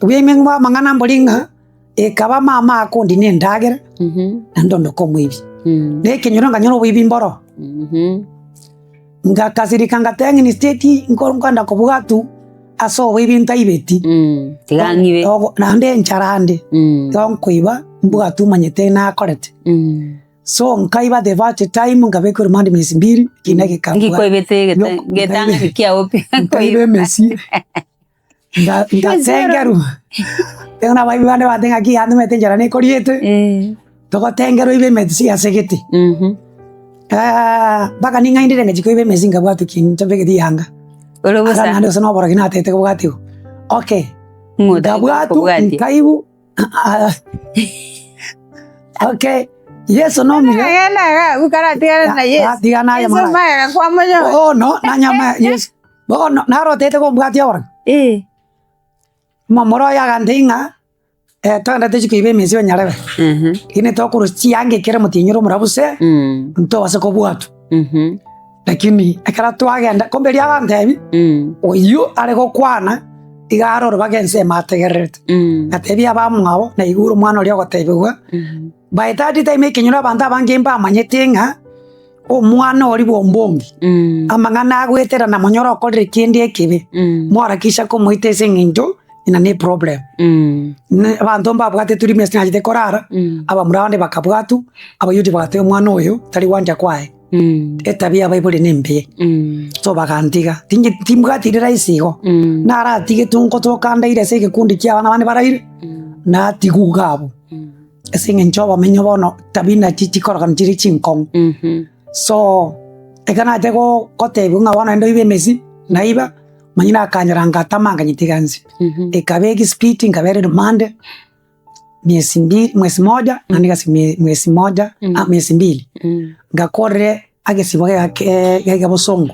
Wimengwa mangana mbolinga kaba mama akundi ni ndagera ndondo ko mwibi ne kenyoro nganyoro wibi mboro ngakazirika ngatengi ni state ngoronganda ko bugatu aso wibi ntaibeti tigangibe nande ncharande gonkuiba mbugatu manyete na korete so nkaiba the vast time ngabe ko mandi mesi mbiri kinege ka ngikoibete getanga bikia opi koibe mesi ngatengeru una vibe bande batenga aquí ando mete njara ne koriete toko tengeru ibe mesi asegete baka ninga indire ngiko ibe mesi ngabatu kin tobege di hanga olobusa ana ndo sono boragina tete ko bugati okay ngabatu nkaibu okay yes no mi na ukara tigana na yes tigana ya mama maya kwa moyo oh no na nyama yes bo no na ro tete ko bugati ahora mamoro ya gandinga tanda techi ibe mesi banyarebe ine to kuru chiange kera mutinyiro murabuse nto wase ko bugatu lakini akara to agenda kombe lya gandebi oyo are ko kwana igaro bagense mategerete atebi abamwabo na iguru mwana lyo gotebwa by that time kenyura banda bangimba amanyetenga omwana oli bombombi amangana agwetera na monyoro kodre kindi ekibe mwara kisha ko muitese nginjo ina ne problem abantu mbabwate turi mesi najite korara aba murabande bakabwatu aba yuti bwate omwana oyo tari wanja kwae etabia baibole nembe so bagantiga tingi timbwatirira isigo nara tige tunko tokanda ire sege kundi kya bana bane baraire na tigugabo esinge nchoba menyo bono tabina chichikora kanjiri chinkong so ekana tego kote bunga wana ndo ibe mesi naiba manyina akanyaranga tamanga nyitiganzi ekabegi speed ngabere demande mwezi moja na nigasi mwezi moja miezi mbili ngakore agesiboge gabosongo